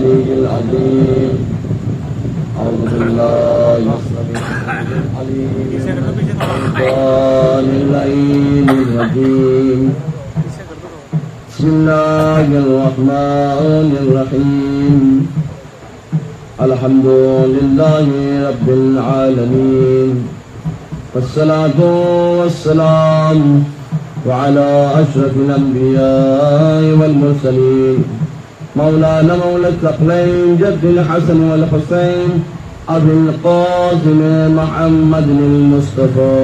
العلي العظيم أعوذ بالله السميع العليم من الشيطان اللعين الرجيم بسم الله الرحمن الرحيم الحمد لله رب العالمين والصلاة والسلام وعلى أشرف الأنبياء والمرسلين مولانا مولى الثقلين جد الحسن والحسين أبي القاسم محمد المصطفى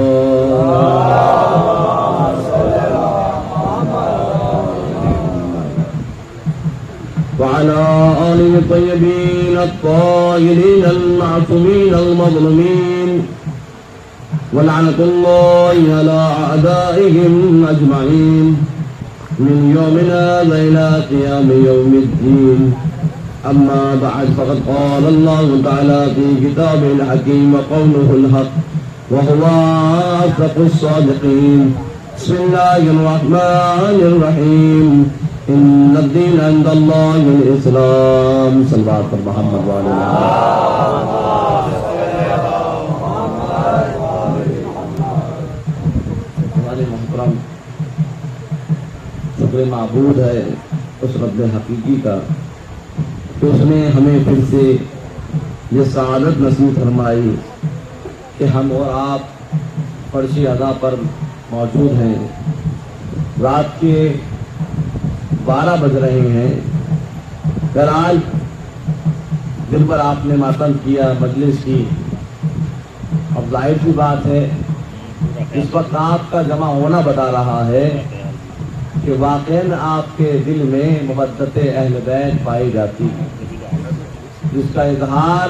وعلى آله الطيبين الطاهرين المعصومين المظلومين ولعنة الله على أعدائهم أجمعين من يومنا إلى قيام يوم الدين أما بعد فقد قال الله تعالى في كتابه الحكيم وقوله الحق وهو أصدق الصادقين بسم الله الرحمن الرحيم إن الدين عند الله الإسلام صلى الله عليه محمد وعلى محترم شکر معبود ہے اس رب حقیقی کا کہ اس نے ہمیں پھر سے یہ سعادت نصیب فرمائی کہ ہم اور آپ فرش ادا پر موجود ہیں. رات کے 12 بج رہے ہیں. آج دن پر آپ نے ماتم کیا مجلس کی. اب ظاہر سی بات ہے اس وقت آپ کا جمع ہونا بتا رہا ہے کہ واقعاً آپ کے دل میں محبت اہل بیت پائی جاتی ہے جس کا اظہار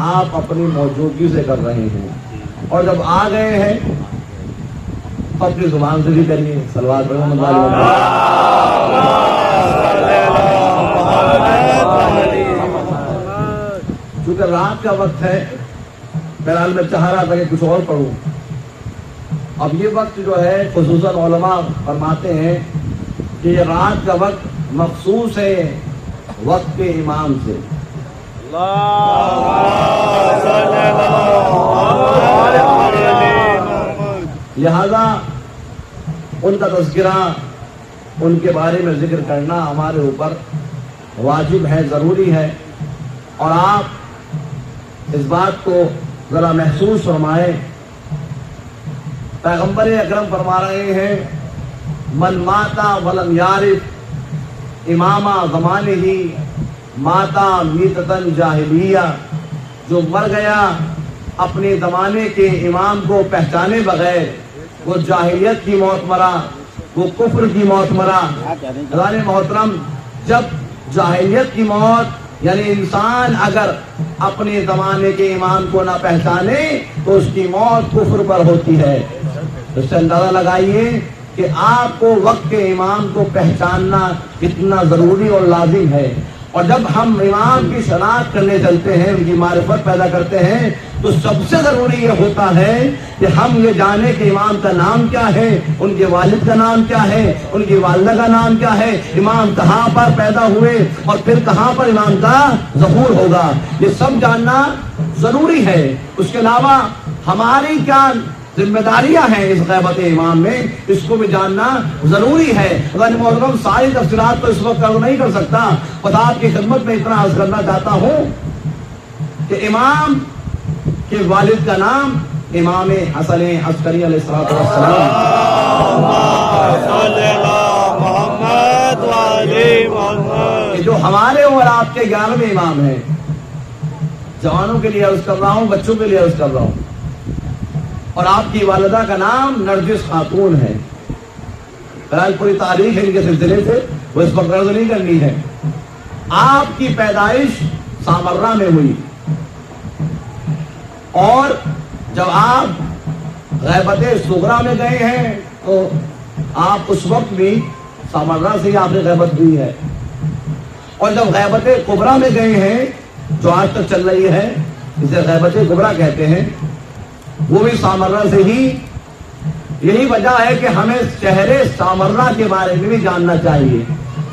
آپ اپنی موجودگی سے کر رہے ہیں. اور جب آ گئے ہیں تو اپنی زبان سے بھی کریے صلوات محمد علیہ چونکہ رات کا وقت ہے. بہرحال میں چاہ رہا تھا کہ کچھ اور پڑھوں. اب یہ وقت جو ہے خصوصاً علماء فرماتے ہیں کہ یہ رات کا وقت مخصوص ہے وقت کے امام سے. لہذا ان کا تذکرہ ان کے بارے میں ذکر کرنا ہمارے اوپر واجب ہے, ضروری ہے. اور آپ اس بات کو ذرا محسوس فرمائیں. پیغمبر اکرم فرما رہے ہیں من ماتا ولم یعرف امام زمانے ہی ماتا میتتن جاہلیہ. جو مر گیا اپنے زمانے کے امام کو پہچانے بغیر وہ جاہلیت کی موت مرا, وہ کفر کی موت مرا. حضرات محترم, جب جاہلیت کی موت یعنی انسان اگر اپنے زمانے کے امام کو نہ پہچانے تو اس کی موت کفر پر ہوتی ہے. اس سے اندازہ لگائیے کہ آپ کو وقت کے امام کو پہچاننا کتنا ضروری اور لازم ہے. اور جب ہم امام کی شناخت کرنے چلتے ہیں, ان کی معرفت پیدا کرتے ہیں, تو سب سے ضروری یہ ہوتا ہے کہ ہم یہ جانیں کہ امام کا نام کیا ہے, ان کے والد کا نام کیا ہے, ان کی والدہ کا نام کیا ہے, امام کہاں پر پیدا ہوئے اور پھر کہاں پر امام کا ظہور ہوگا. یہ سب جاننا ضروری ہے. اس کے علاوہ ہماری کیا ذمہ داریاں ہیں اس غیبت امام میں, اس کو بھی جاننا ضروری ہے. محترم ساری تفصیلات تو اس وقت نہیں کر سکتا. بس آپ کی خدمت میں اتنا عرض کرنا چاہتا ہوں کہ امام کے والد کا نام امام حسن عسکری علیہ السلام. جو ہمارے اور آپ کے 11ویں امام ہیں. جوانوں کے لیے عرض کر رہا ہوں, بچوں کے لیے عرض کر رہا ہوں. اور آپ کی والدہ کا نام نرجس خاتون ہے. بہرحال پوری تاریخ ان کے سلسلے سے وہ اس وقت عرض نہیں کرنی ہے. آپ کی پیدائش سامرہ میں ہوئی اور جب آپ غیبت صغرا میں گئے ہیں تو آپ اس وقت بھی سامرہ سے ہی آپ نے غیبت دی ہے. اور جب غیبت کبریٰ میں گئے ہیں جو آج تک چل رہی ہے, اسے غیبت کبریٰ کہتے ہیں, وہ بھی سامرہ سے ہی. یہی وجہ ہے کہ ہمیں شہر سامرہ کے بارے میں بھی جاننا چاہیے.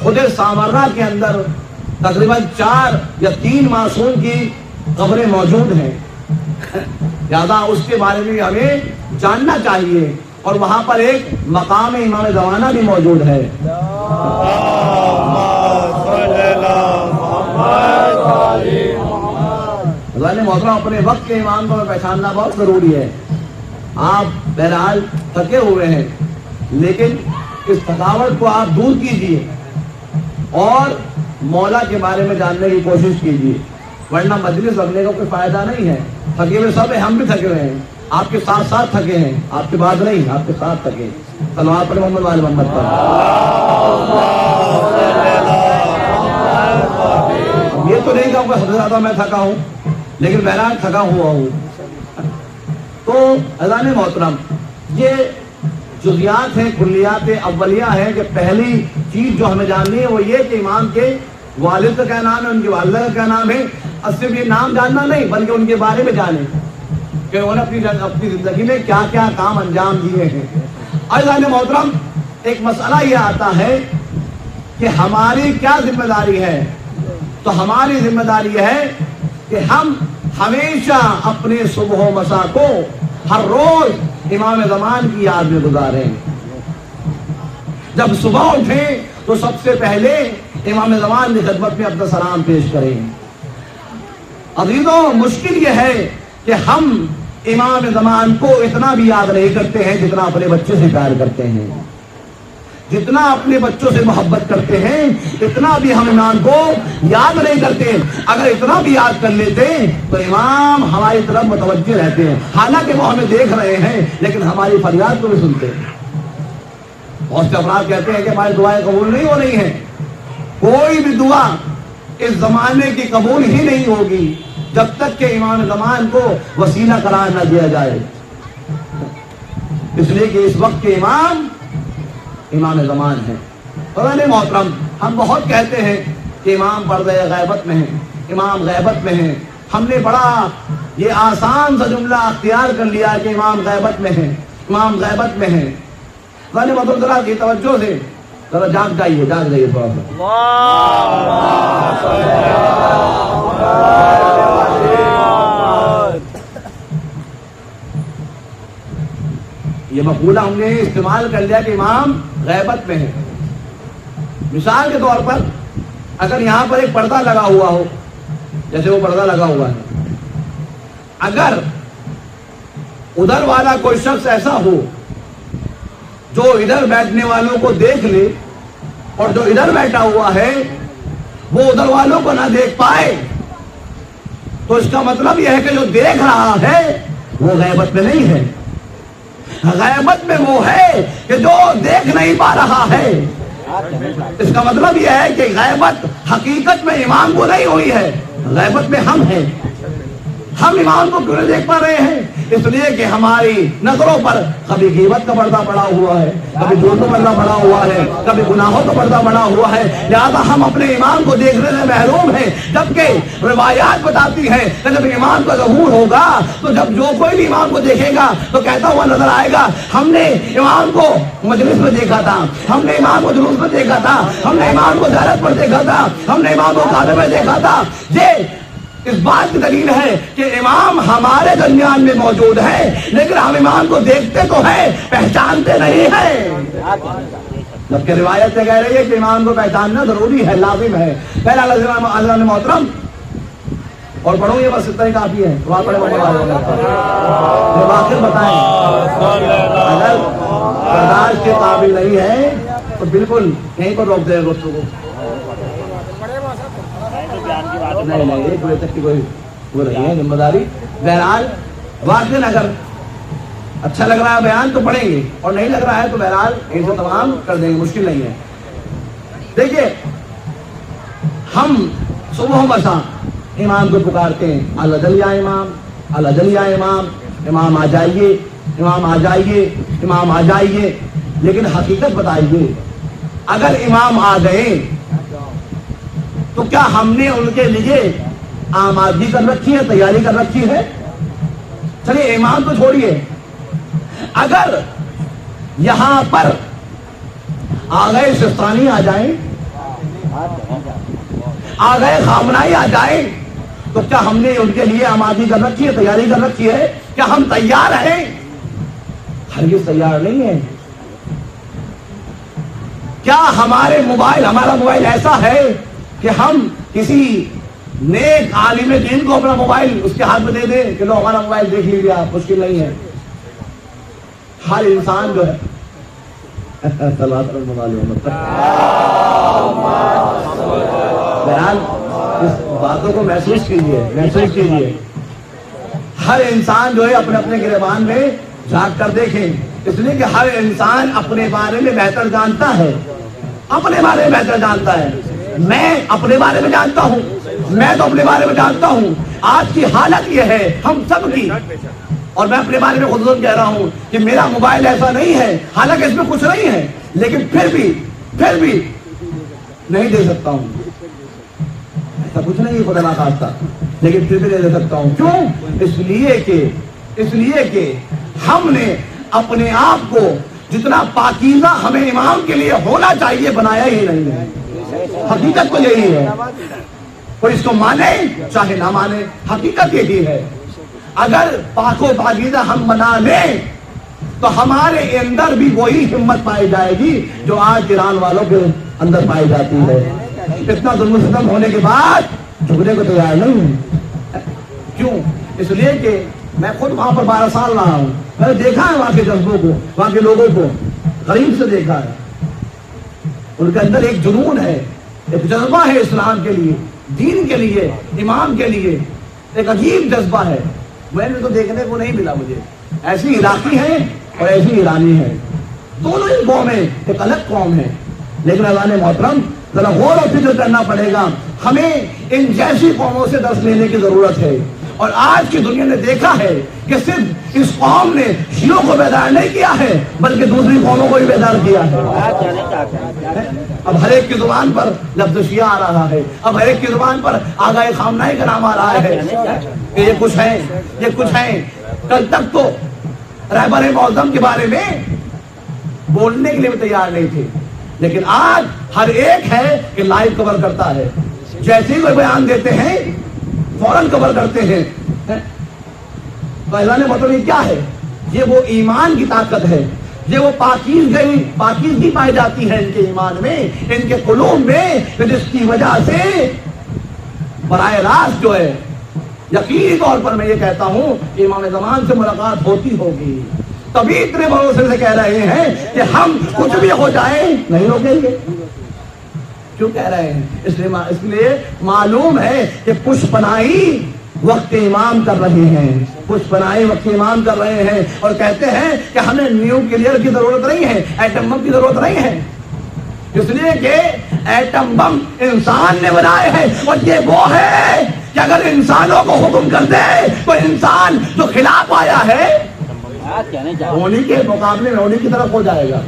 خود سامرہ کے اندر تقریباً 4 یا 3 معصوم کی قبریں موجود ہیں، لہذا اس کے بارے میں ہمیں جاننا چاہیے، اور وہاں پر ایک مقام امام زمانہ بھی موجود ہے۔ محترم اپنے وقت کے امام کو پہچاننا بہت ضروری ہے۔ آپ بہرحال تھکے ہوئے ہیں، لیکن اس تھکاوٹ کو آپ دور کیجئے اور مولا کے بارے میں جاننے کی کوشش کیجئے، ورنہ مجلس رکھنے کا کوئی فائدہ نہیں ہے۔ تھکے ہوئے سب ہیں، ہم بھی تھکے ہوئے ہیں، آپ کے ساتھ ساتھ تھکے ہیں، آپ کے بعد نہیں، آپ کے ساتھ تھکے۔ صلوات پر محمد وآل محمد پر۔ یہ تو نہیں کہوں کہ سب سے زیادہ میں تھکا ہوں، لیکن بہرحال تھکا ہوا ہوں۔ تو اذان محترم، یہ جزیات ہیں، کلیات اولیہ ہیں کہ پہلی چیز جو ہمیں جاننی ہے وہ یہ کہ امام کے والد کا کیا نام ہے، ان کی والدہ کا کیا نام ہے۔ صرف یہ نام جاننا نہیں بلکہ ان کے بارے میں جانیں کہ انہوں نے اپنی زندگی میں کیا کیا کام انجام دیے ہیں۔ اذان محترم، ایک مسئلہ یہ آتا ہے کہ ہماری کیا ذمہ داری ہے، تو ہماری ذمہ داری یہ ہے کہ ہم ہمیشہ اپنے صبح و مساء کو ہر روز امام زمان کی یاد میں گزاریں۔ جب صبح اٹھیں تو سب سے پہلے امام زمان کی خدمت میں اپنا سلام پیش کریں۔ عزیزوں، مشکل یہ ہے کہ ہم امام زمان کو اتنا بھی یاد نہیں کرتے ہیں جتنا اپنے بچے سے پیار کرتے ہیں، جتنا اپنے بچوں سے محبت کرتے ہیں اتنا بھی ہم امام کو یاد نہیں کرتے۔ اگر اتنا بھی یاد کر لیتے تو امام ہماری طرف متوجہ رہتے ہیں، حالانکہ وہ ہمیں دیکھ رہے ہیں لیکن ہماری فریاد کو بھی سنتے ہیں۔ بہت سے افراد کہتے ہیں کہ ہماری دعائیں قبول نہیں ہو رہی ہیں۔ کوئی بھی دعا اس زمانے کی قبول ہی نہیں ہوگی جب تک کہ امام زمان کو وسیلہ قرار نہ دیا جائے، اس لیے کہ اس وقت کے امام زمان ہیں۔ قرآن محترم، ہم بہت کہتے ہیں کہ امام پردہ غیبت میں ہیں، امام غیبت میں ہیں۔ ہم نے بڑا یہ آسان سا جملہ اختیار کر لیا کہ امام غیبت میں ہیں، امام غیبت میں ہیں۔ قرآن محترم ذرا کی توجہ سے ذرا جاگ جائیے تھوڑا سا۔ یہ مقولہ ہم نے استعمال کر لیا کہ امام غیبت میں ہے۔ مثال کے طور پر اگر یہاں پر ایک پردہ لگا ہوا ہو، جیسے وہ پردہ لگا ہوا ہے، اگر ادھر والا کوئی شخص ایسا ہو جو ادھر بیٹھنے والوں کو دیکھ لے اور جو ادھر بیٹھا ہوا ہے وہ ادھر والوں کو نہ دیکھ پائے، تو اس کا مطلب یہ ہے کہ جو دیکھ رہا ہے وہ غیبت میں نہیں ہے۔ غیبت میں وہ ہے کہ جو دیکھ نہیں پا رہا ہے۔ اس کا مطلب یہ ہے کہ غیبت حقیقت میں امام کو نہیں ہوئی ہے، غیبت میں ہم ہیں۔ ہم امام کو کیوں نہیں دیکھ پا رہے ہیں؟ اس لیے کہ ہماری نظروں پر کبھی غیبت کا پردہ پڑا ہوا ہے، کبھی جھوٹ کا پردہ پڑا ہوا ہے، کبھی گناہوں کا پردہ پڑا ہوا ہے، لہذا ہم اپنے امام کو دیکھنے سے محروم ہیں۔ جبکہ روایات بتاتی ہیں کہ جب امام کا ظہور ہوگا تو جب جو کوئی بھی امام کو دیکھے گا تو کہتا ہوا نظر آئے گا، ہم نے امام کو مجلس میں دیکھا تھا، ہم نے امام کو جلوس میں دیکھا تھا، ہم نے امام کو زیارت پر دیکھا تھا، ہم نے امام کو کعبے میں دیکھا تھا۔ یہ اس بات کی دلیل ہے کہ امام ہمارے درمیان میں موجود ہے، لیکن ہم امام کو دیکھتے تو ہیں، پہچانتے نہیں ہیں۔ جبکہ روایتیں کہہ رہی ہے کہ امام کو پہچاننا ضروری ہے، لازم ہے۔ پہلا اللہ محترم، اور پڑھوں یہ بس اتنا ہی کافی ہے، پڑھے واقع بتائیں اگر برداشت کے قابل نہیں ہے تو بالکل یہیں پر روک دے دوستوں کو۔ نہیں، 1 بجے تک کی کوئی وہ رہی ہے ذمہ داری۔ بہرحال واقعی اگر اچھا لگ رہا ہے بیان تو پڑھیں گے، اور نہیں لگ رہا ہے تو بہرحال اسے تمام کر دیں گے، مشکل نہیں ہے۔ دیکھیے، ہم صبح و مساء امام کو پکارتے ہیں، الجل یا امام، الجل یا امام، امام آ جائیے، امام آ جائیے، امام آ جائیے۔ لیکن حقیقت بتائیے، اگر امام آ گئے تو کیا ہم نے ان کے لیے آمادگی کر رکھی ہے، تیاری کر رکھی ہے؟ چلیے امام کو چھوڑیے، اگر یہاں پر آغائے سستانی آ جائیں، آ گئے خامنائی آ جائے تو کیا ہم نے ان کے لیے آمادی کر رکھی ہے, تیاری کر رکھی ہے؟ کیا ہم تیار ہیں؟ ہرگز تیار نہیں ہے. کیا ہمارا موبائل ایسا ہے کہ ہم کسی نیک عالم دین کو اپنا موبائل اس کے ہاتھ میں دے دیں کہ لو ہمارا موبائل دیکھ لیجیے آپ؟ مشکل نہیں ہے. ہر انسان جو ہے بہرحال اس باتوں کو محسوس کیجیے. ہر انسان جو ہے اپنے اپنے گریبان میں جھانک کر دیکھیں, اس لیے کہ ہر انسان اپنے بارے میں بہتر جانتا ہے. اپنے بارے میں بہتر جانتا ہے. میں اپنے بارے میں جانتا ہوں, میں تو اپنے بارے میں جانتا ہوں. آج کی حالت یہ ہے ہم سب کی, اور میں اپنے بارے میں خود کہہ رہا ہوں کہ میرا موبائل ایسا نہیں ہے, حالانکہ اس میں کچھ نہیں ہے, لیکن پھر بھی نہیں دے سکتا ہوں. ایسا کچھ نہیں ہے خدا نخواستہ, لیکن پھر بھی نہیں دے سکتا ہوں. کیوں؟ اس لیے کہ ہم نے اپنے آپ کو جتنا پاکیزہ ہمیں امام کے لیے ہونا چاہیے بنایا ہی نہیں ہے. حقیقت تو یہی ہے. کوئی اس کو مانے چاہے نہ مانے, حقیقت یہی ہے. اگر پاک و پاکیزہ ہم بنا لیں تو ہمارے اندر بھی وہی ہمت پائی جائے گی جو آج ایران والوں کے اندر پائی جاتی ہے. اتنا ظلم و ستم ہونے کے بعد جھکنے کو تیار نہیں ہے. کیوں؟ اس لیے کہ میں خود وہاں پر 12 سال رہا ہوں. میں نے دیکھا ہے وہاں کے جذبوں کو, وہاں کے لوگوں کو قریب سے دیکھا ہے. ان کے اندر ایک جنون ہے, ایک جذبہ ہے اسلام کے لیے, دین کے لیے, امام کے لیے. ایک عجیب جذبہ ہے. میں نے تو دیکھنے کو نہیں ملا مجھے. ایسی عراقی ہیں اور ایسی ایرانی ہیں, دونوں ہی قومیں ایک الگ قوم ہے. لیکن اذان محترم ذرا غور و فکر کرنا پڑے گا. ہمیں ان جیسی قوموں سے درس لینے کی ضرورت ہے. اور آج کی دنیا نے دیکھا ہے کہ صرف اس قوم نے شیعوں کو بیدار نہیں کیا ہے بلکہ دوسری قوموں کو بھی بیدار کیا ہے. اب ہر ایک کی زبان پر لفظ شیعہ آ رہا ہے, اب ہر ایک کی زبان پر آغائے خامنائی کا نام آ رہا ہے کہ یہ کچھ ہیں. کل تک تو رہبر معظم کے بارے میں بولنے کے لیے بھی تیار نہیں تھے, لیکن آج ہر ایک ہے کہ لائیو کور کرتا ہے. جیسے ہی کوئی بیان دیتے ہیں فوراً کور کرتے ہیں. اعلان مطلب یہ کیا ہے؟ یہ وہ ایمان کی طاقت ہے, یہ وہ پاکیزگی پائی جاتی ہے ان کے ایمان میں, ان کے قلوب میں, جس کی وجہ سے براہ راست جو ہے یقینی طور پر میں یہ کہتا ہوں کہ امام زمان سے ملاقات ہوتی ہوگی. تبھی اتنے بھروسے سے کہہ رہے ہیں کہ ہم کچھ بھی ہو جائے نہیں روکیں گے. کیوں کہہ رہے ہیں؟ اس لیے معلوم ہے کہ پشپنائی وقت امام کر رہے ہیں, پشپنائی وقت امام کر رہے ہیں, اور کہتے ہیں کہ ہمیں نیوکلیئر کی ضرورت نہیں ہے, ایٹم بم کی ضرورت نہیں ہے. اس لیے کہ ایٹم بم انسان نے بنائے ہیں, اور یہ وہ ہے کہ اگر انسانوں کو حکم کر دے تو انسان جو خلاف آیا ہے ہونی کے مقابلے میں ہونی کی طرف ہو جائے گا.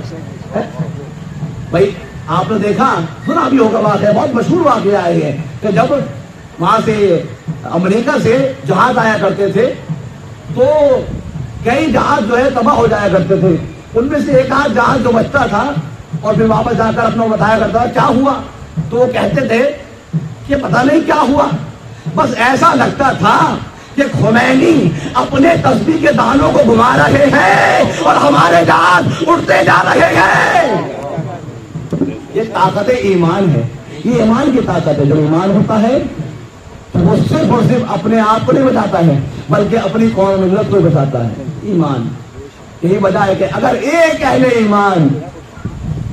بھائی آپ نے دیکھا سنا بھی ہوگا واقعہ, بہت مشہور واقعہ ہے یہ, کہ جب وہاں سے امریکہ سے جہاز آیا کرتے تھے تو کئی جہاز جو ہے تباہ ہو جایا کرتے تھے. ان میں سے ایک آدھ جہاز جو بچتا تھا اور پھر واپس جا کر اپنا بتایا کرتا تھا کیا ہوا, تو وہ کہتے تھے کہ پتہ نہیں کیا ہوا, بس ایسا لگتا تھا کہ خمینی اپنے تسبیح کے دانوں کو گھما رہے ہیں اور ہمارے جہاز اٹھتے جا رہے ہیں. یہ طاقت ایمان ہے, یہ ایمان کی طاقت ہے. جو ایمان ہوتا ہے وہ صرف اور صرف اپنے آپ کو نہیں بچاتا ہے بلکہ اپنی قوم ملت کو بچاتا ہے. ایمان یہی وجہ ہے کہ اگر ایک اہل ایمان,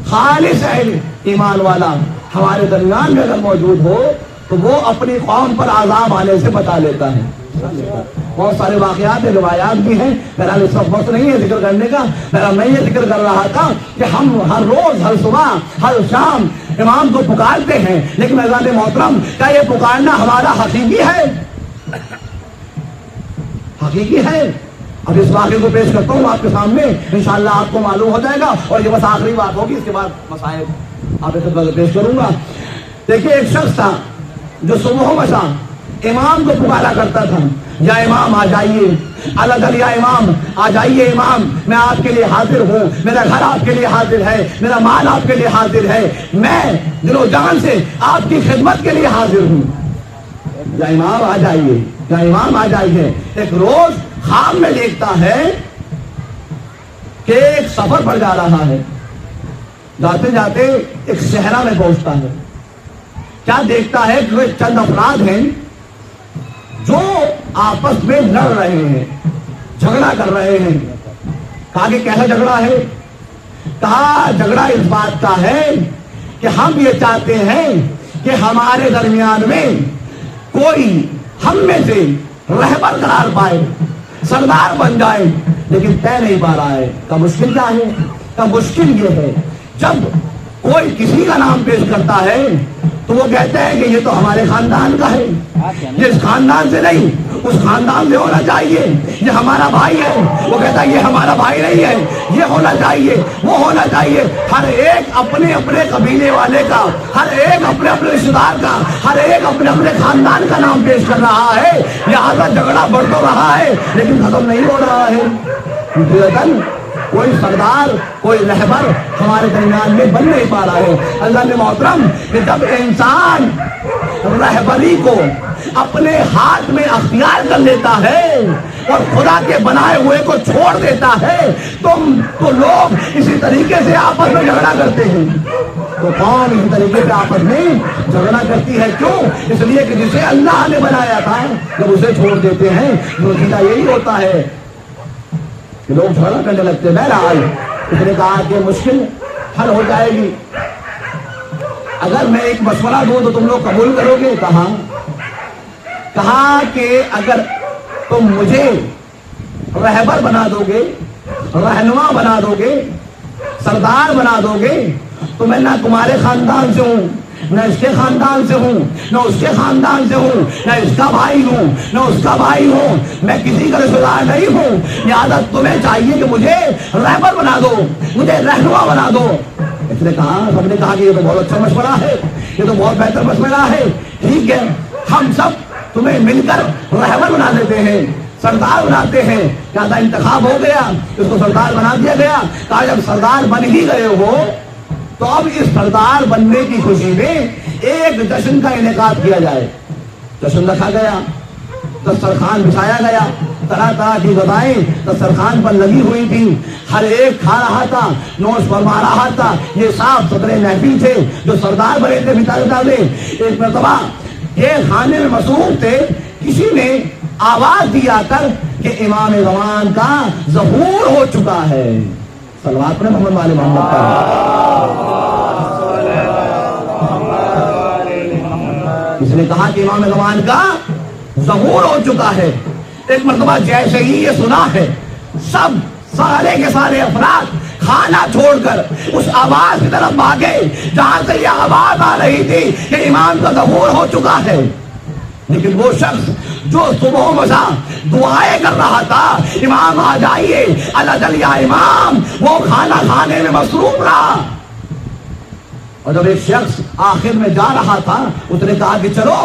خالص اہل ایمان والا ہمارے درمیان میں اگر موجود ہو تو وہ اپنی قوم پر عذاب آنے سے بچا لیتا ہے. بہت سارے واقعات ہیں, روایات بھی ہیں. میرا اس وقت وقت نہیں ہے ذکر کرنے کا. میں یہ ذکر کر رہا تھا کہ ہم ہر روز, ہر صبح, ہر شام امام کو پکارتے ہیں, لیکن اذان محترم کیا یہ پکارنا ہمارا حقیقی ہے؟ حقیقی ہے؟ اب اس واقعے کو پیش کرتا ہوں آپ کے سامنے, انشاءاللہ آپ کو معلوم ہو جائے گا, اور یہ بس آخری بات ہوگی, اس کے بعد مسائل آپ کے خدمت پیش کروں گا. دیکھیے ایک شخص تھا جو صبح و مساء امام کو پکارا کرتا تھا، یا امام آ جائیے، اللہ یا امام آ جائیے، امام میں آپ کے لیے حاضر ہوں، میرا گھر آپ کے لیے حاضر ہے، میرا مال آپ کے لیے حاضر ہے، میں دل و جان سے آپ کی خدمت کے لیے حاضر ہوں، یا امام آ جائیے، یا امام آ جائیے۔ ایک روز خواب میں دیکھتا ہے کہ ایک سفر پر جا رہا ہے، جاتے جاتے ایک صحرا میں پہنچتا ہے، کیا دیکھتا ہے کہ چند افراد ہیں جو آپس میں لڑ رہے ہیں، جھگڑا کر رہے ہیں۔ کہا کہ کیسا جھگڑا ہے؟ کہا جھگڑا اس بات کا ہے کہ ہم یہ چاہتے ہیں کہ ہمارے درمیان میں کوئی ہم میں سے رہبر قرار پائے، سردار بن جائے، لیکن طے نہیں پا رہا ہے۔ کا مشکل کیا ہے؟ کا مشکل یہ ہے جب کوئی کسی کا نام پیش کرتا ہے تو وہ کہتے ہیں کہ یہ تو ہمارے خاندان کا ہے، یہ اس خاندان سے نہیں، اس خاندان سے ہونا چاہیے، یہ ہمارا بھائی ہے، وہ کہتا ہے یہ ہمارا بھائی نہیں ہے، یہ ہونا چاہیے، وہ ہونا چاہیے۔ ہر ایک اپنے اپنے قبیلے والے کا، ہر ایک اپنے اپنے رشتہ دار کا، ہر ایک اپنے اپنے خاندان کا نام پیش کر رہا ہے، لہٰذا جھگڑا بڑھ تو رہا ہے لیکن ختم نہیں ہو رہا ہے۔ کوئی سردار، کوئی رہبر ہمارے درمیان میں بن نہیں پا رہا ہے۔ اللہ نے محترم کہ جب انسان رہبری کو اپنے ہاتھ میں اختیار کر لیتا ہے اور خدا کے بنائے ہوئے کو چھوڑ دیتا ہے تو لوگ اسی طریقے سے آپس میں جھگڑا کرتے ہیں۔ تو قوم اسی طریقے سے آپس میں جھگڑا کرتی ہے، کیوں؟ اس لیے کہ جسے اللہ نے بنایا تھا جب اسے چھوڑ دیتے ہیں نتیجہ یہی ہوتا ہے کہ لوگ جھگڑا کرنے لگتے ہیں۔ بہرحال اس نے کہا کہ مشکل حل ہو جائے گی اگر میں ایک مشورہ دوں تو تم لوگ قبول کرو گے؟ کہا کہ اگر تم مجھے رہبر بنا دو گے، رہنما بنا دو گے، سردار بنا دو گے تو میں نہ تمہارے خاندان سے ہوں، نہ اس کے خاندان سے ہوں، نہ اس کے خاندان سے ہوں، نہ اس کا بھائی ہوں، نہ اس کا بھائی ہوں، میں کسی کا رشتہ دار نہیں ہوں، لہٰذا تمہیں چاہیے کہ مجھے رہبر بنا دو، مجھے رہنما بنا دو۔ اس نے کہا، سب نے کہا کہ یہ تو بہت اچھا مشورہ ہے، یہ تو بہت بہتر مشورہ ہے، ٹھیک ہے ہم سب تمہیں مل کر رہبر بنا دیتے ہیں، سردار بناتے ہیں۔ لہٰذا انتخاب ہو گیا، اس کو سردار بنا دیا گیا۔ کہا جب سردار بن ہی گئے ہو تو اب اس سردار بننے کی خوشی میں ایک جشن کا انعقاد کیا جائے۔ جشن رکھا گیا، دسترخوان بچھایا گیا، طرح طرح کی غذائیں دسترخوان پر لگی ہوئی تھی، ہر ایک کھا رہا تھا، نوش فرما رہا تھا۔ یہ صاحب صدر محفل تھے جو سردار بنے تھے بتا دے۔ ایک مرتبہ یہ کھانے میں مصروف تھے، کسی نے آواز دیا کر کہ امام زمان کا ظہور ہو چکا ہے۔ صلوات پڑھیں محمد والے محمد پر۔ اس نے کہا کہ امام زمان کا ظہور ہو چکا ہے۔ ایک مرتبہ جیسے ہی یہ سنا ہے، سب سارے کے سارے افراد کھانا چھوڑ کر اس آواز کی طرف بھاگے جہاں سے یہ آواز آ رہی تھی کہ امام کا ظہور ہو چکا ہے۔ لیکن وہ شخص جو صبح مساء دعائیں کر رہا تھا، امام آ جائیے، اللہ یا امام، وہ کھانا کھانے میں مصروف رہا۔ اور جب ایک شخص آخر میں جا رہا تھا، اس نے کہا کہ چلو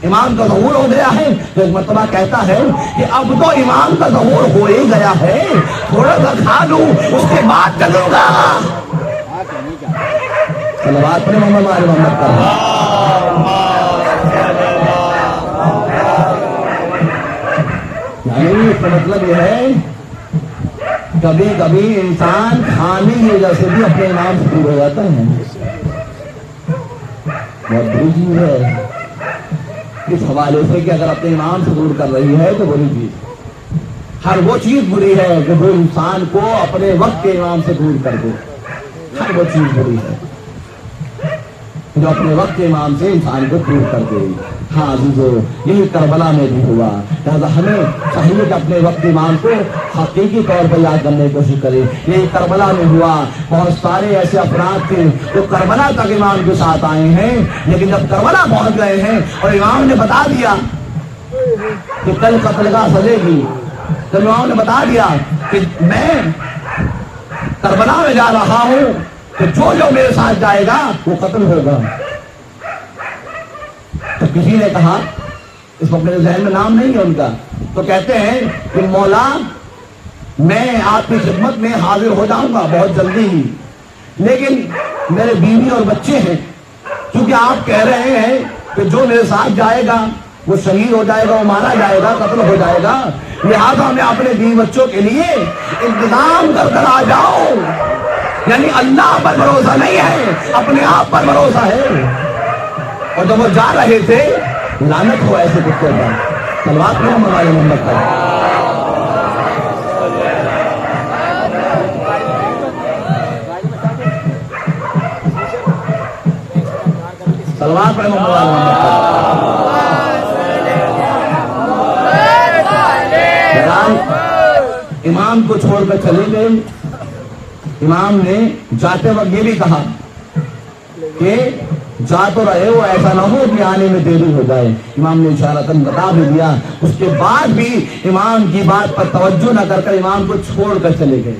امام کا ظہور ہو گیا ہے، تو ایک مرتبہ کہتا ہے کہ اب تو امام کا ظہور ہو ہی گیا ہے، تھوڑا سا کھا لوں اس کے بعد چلوں گا۔ صلوات پڑھیں محمد والے محمد پر۔ یعنی اس کا مطلب یہ ہے کبھی کبھی انسان کھانے کی وجہ سے بھی اپنے امام سے دور ہو جاتا ہے۔ بہت بری چیز ہے اس حوالے سے کہ اگر اپنے امام سے دور کر رہی ہے تو بری چیز، ہر وہ چیز بری ہے کہ جو انسان کو اپنے وقت کے امام سے دور کر دے، ہر وہ چیز بری ہے جو اپنے وقت کے امام سے انسان کو دور کر دے۔ ہاں عزیزو، یہی کربلا میں بھی ہوا، لہٰذا ہمیں چاہیے کہ اپنے وقت امام کو حقیقی طور پر یاد کرنے کی کوشش کریں۔ یہی کربلا میں ہوا، بہت سارے ایسے افراد تھے جو کربلا تک امام کے ساتھ آئے ہیں، لیکن جب کربلا پہنچ گئے ہیں اور امام نے بتا دیا کہ کل قتل کا سزے گی، جب امام نے بتا دیا کہ میں کربلا میں جا رہا ہوں تو جو میرے ساتھ جائے گا وہ قتل ہوگا، تو کسی نے کہا، اس وقت میرے ذہن میں نام نہیں ہے ان کا، تو کہتے ہیں کہ مولا میں آپ کی خدمت میں حاضر ہو جاؤں گا بہت جلدی ہی، لیکن میرے بیوی اور بچے ہیں، کیونکہ آپ کہہ رہے ہیں کہ جو میرے ساتھ جائے گا وہ شہید ہو جائے گا، وہ مارا جائے گا، قتل ہو جائے گا، لہٰذا میں اپنے بیوی بچوں کے لیے انتظام کر آ جاؤں۔ یعنی اللہ پر بھروسہ نہیں ہے، اپنے آپ پر بھروسہ ہے۔ اور جب وہ جا رہے تھے، لعنت ہو ایسے کتے پر، صلوات پڑھو ہمارے محمد پر۔ صلوات پڑھو ہمارے محمد پر۔ امام کو چھوڑ کر چلے گئے۔ امام نے جاتے وقت یہ بھی کہا کہ جا تو رہے ہو، ایسا نہ ہو کہ آنے میں دیری ہو جائے۔ امام نے اشارتاً بتا بھی دیا، اس کے بعد بھی امام کی بات پر توجہ نہ کر امام کو چھوڑ کر چلے گئے،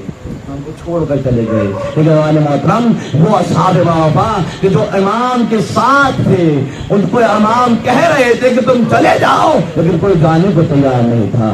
چھوڑ کر چلے گئے۔ لیکن ہمارے محترم وہ اصحاب وفا کہ جو امام کے ساتھ تھے، ان کو امام کہہ رہے تھے کہ تم چلے جاؤ، لیکن کوئی جانے کو تیار نہیں تھا۔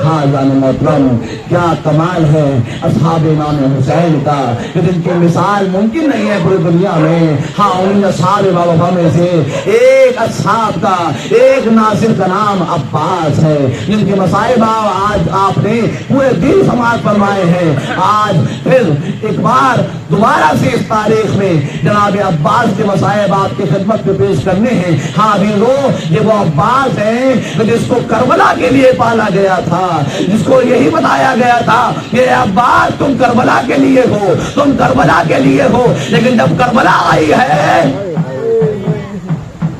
ہاں جان محترم، کیا کمال ہے اصحاب امام حسین کا، کہ جن کی مثال ممکن نہیں ہے پوری دنیا میں۔ ہاں ان اصحاب وفا میں سے ایک اصحاب کا، ایک ناصر کا نام عباس ہے، جن کے مصائب آج آپ نے پورے دن سماعت فرمائے ہیں۔ آج پھر ایک بار دوبارہ سے اس تاریخ میں جناب عباس کے مصائب آپ کی خدمت میں پیش کرنے ہیں۔ ہاں یہ وہ عباس ہیں جس کو کربلا کے لیے پالا گیا تھا، جس کو یہی بتایا گیا تھا کہ عباس تم کربلا کے لیے ہو، تم کربلا کے لیے ہو، لیکن جب کربلا آئی ہے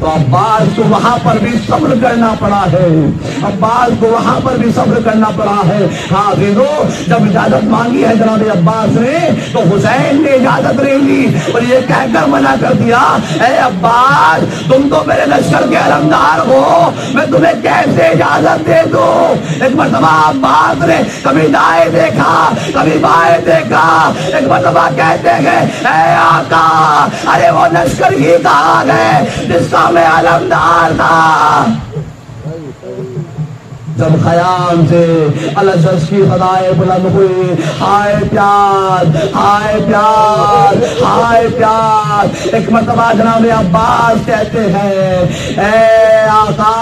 تو عباس کو وہاں پر بھی صبر کرنا پڑا ہے، عباس کو وہاں پر بھی صبر کرنا پڑا ہے۔ ہاں جب اجازت مانگی ہے جناب عباس نے تو حسین نے اجازت نہیں لی اور یہ کہہ کر منع کر دیا، اے عباس تم تو میرے لشکر کے علمدار ہو، میں تمہیں کیسے اجازت دے دوں۔ ایک مرتبہ عباس نے کبھی دائیں دیکھا، کبھی بائیں دیکھا، ایک مرتبہ کہتے ہیں اے آقا ارے وہ لشکر ہی کہاں گئے جس کا میں علمدار تھا۔ جب خیام سے الجس کی صدائیں بلند ہوئی، ہائے پیار، ہائے پیار، ہائے پیار۔ ایک مرتبہ جناب عباس کہتے ہیں اے آقا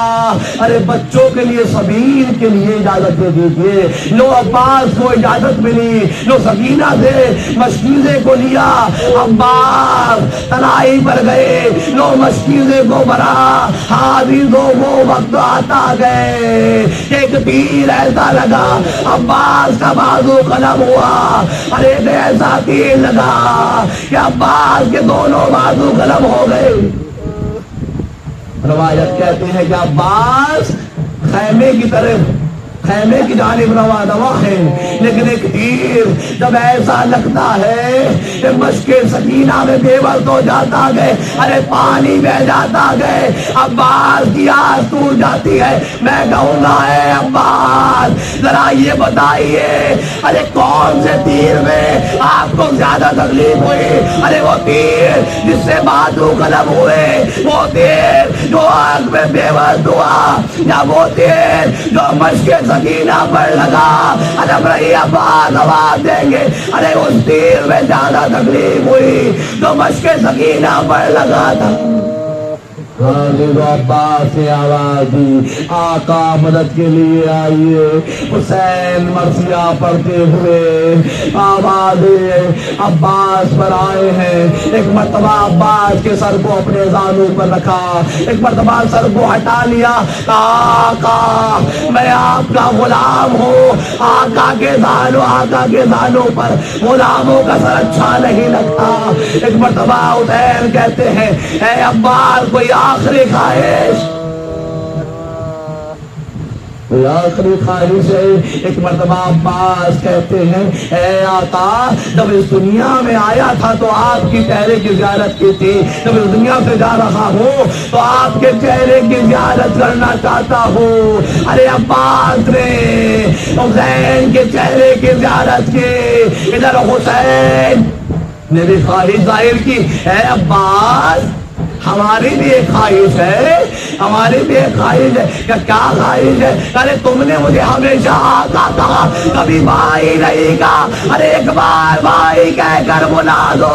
ارے بچوں کے لیے سبیل کے لیے اجازت دے دیجیے۔ لو عباس کو اجازت ملی، لو سکینہ سے مشکیزے کو لیا، عباس تنائی پر گئے، لو مشکیزے کو بھرا۔ حافظوں وہ وقت آتا گئے، ایک تیر ایسا لگا عباس کا بازو قلم ہوا، اور ایک ایسا تیر لگا کہ عباس کے دونوں بازو قلم ہو گئے۔ روایت کہتے ہیں کہ عباس خیمے کی طرف، خیمے کی جانب رواں دوا ہے، لیکن ایک تیر جب ایسا لگتا ہے کہ مشق سکینہ میں بے بس ہو جاتا گئے، ارے پانی بہ جاتا گئے، عباس کی آس ٹوٹ جاتی ہے۔ میں کہوں گا اے عباس ذرا یہ بتائیے ارے کون سے تیر میں آپ کو زیادہ تکلیف ہوئی؟ ارے وہ تیر جس سے بازو قلم ہوئے، وہ تیر جو آگ میں بے بس ہوا، یا وہ تیر جو مشق سکینہ پر لگا؟ ادب رہی عباس آواز دیں گے ارے اس تیر میں زیادہ تکلیف ہوئی جو مشق سکینہ پر لگا تھا۔ حافظ عباس نے آواز دی آقا مدد کے لیے آئیے۔ حسین مرثیہ پڑھتے ہوئے آواز عباس پر آئے ہیں۔ ایک مرتبہ عباس کے سر کو اپنے زانوں پر رکھا، ایک مرتبہ سر کو ہٹا لیا۔ آقا میں آپ کا غلام ہوں، آقا کے زانوں پر غلاموں کا سر اچھا نہیں لگتا۔ ایک مرتبہ حسین کہتے ہیں اے عباس کوئی آخری خواہش، آخری خواہش ہے۔ ایک مرتبہ عباس کہتے ہیں اے آقا جب اس دنیا میں آیا تھا تو آپ کی چہرے کی زیارت کی تھی، جب اس دنیا سے جا رہا ہوں تو آپ کے چہرے کی زیارت کرنا چاہتا ہوں۔ ارے عباس نے حسین کے چہرے کی زیارت کی، ادھر حسین نے بھی خواہش ظاہر کی اے عباس ہماری بھی ایک خواہش ہے، ہماری بھی ایک خواہش ہے کہ کیا خواہش ہے؟ ارے تم نے مجھے ہمیشہ آقا کہا، کبھی بھائی نہیں کہا، ارے ایک بار بھائی کہہ کر بلا دو۔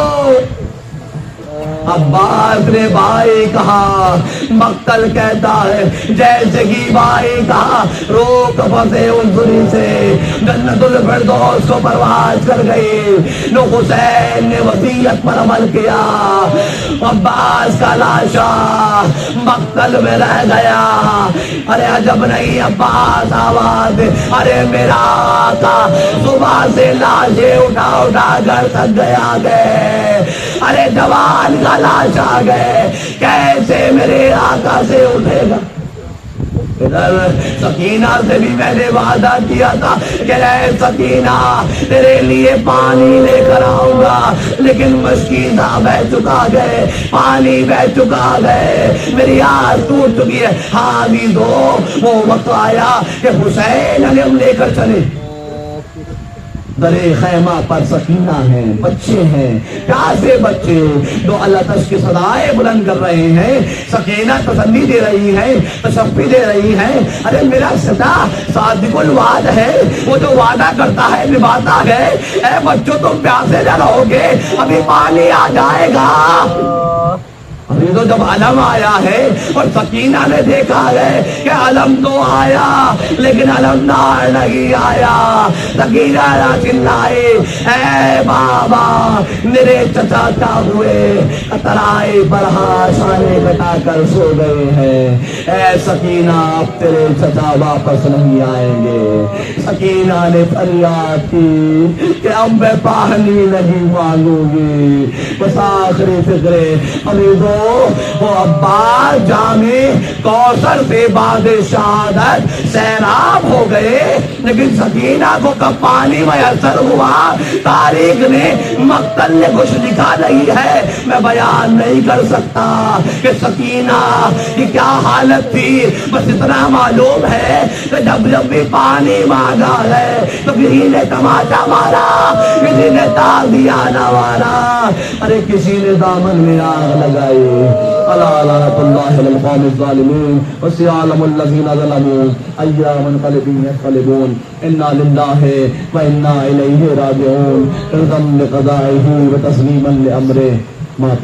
عباس نے بھائی کہا، مقتل کہتا ہے جیسے کہ بھائی کہا، روک پھنسے انظری سے جنت الفردوس کو پرواز کر گئی۔ نو حسین نے وصیت پر عمل کیا، عباس کا لاشا مقتل میں رہ گیا۔ ارے عجب نہیں عباس آواز، ارے میرا آقا صبح سے لاشیں اٹھا اٹھا کر تھک گیا گئے، ارے جوان کا لاش آ گئے، کیسے میرے آقا سے اٹھے گا؟ ادھر سکینہ سے بھی میں نے وعدہ کیا تھا کہ اے سکینہ تیرے لیے پانی لے کر آؤں گا، لیکن مشکینہ بہ چکا گئے، پانی بہ چکا گئے، میری آس ٹوٹ چکی ہے۔ حافظ ہو وہ وقت آیا کہ حسین علیہ ہم لے کر چلے، درے خیمہ پر سکینہ ہیں، بچے ہیں، پیاسے بچے جو اللہ تش کی صدائیں بلند کر رہے ہیں، سکینہ تسلی دے رہی ہے، تشفی دے رہی ہے۔ ارے میرا صدا صادق الوعد ہے، وہ جو وعدہ کرتا ہے نبھاتا ہے۔ اے بچوں تم پیاسے نہ رہو گے، ابھی پانی آ جائے گا۔ ابھی تو جب علم آیا ہے اور سکینہ نے دیکھا ہے کہ علم تو آیا لیکن علمدار نہیں آیا، سکینہ نہ چلائے، اے بابا میرے چچا کیا ہوئے، ترائے پر ہاشانے کٹا کر سو گئے ہیں۔ اے سکینہ اب تیرے چچا واپس نہیں آئیں گے۔ سکینہ نے فریاد کی کہ اب میں پانی نہیں مانگوں گی، بس آخری فکرے ابھی دو وہ عباس جامع کوثر سے بعد شہادت سیراب ہو گئے، لیکن سکینہ کو کب پانی میسر ہوا تاریخ نے مقتل نے کچھ لکھا نہیں ہے، میں بیان نہیں کر سکتا کہ سکینہ کی کیا حالت تھی، بس اتنا معلوم ہے کہ جب بھی پانی مانگا ہے تو کسی نے تماچا مارا، کسی نے تاغ دیا نہ مارا، ارے کسی نے دامن میں آگ لگائی۔ الا لعنۃ اللہ علی القوم الظالمین وسيعلم الذين ظلموا ايا منقلب ينقلبون انا لله وانا الیہ راجعون رضا بقضائه وتسلیما لامره ما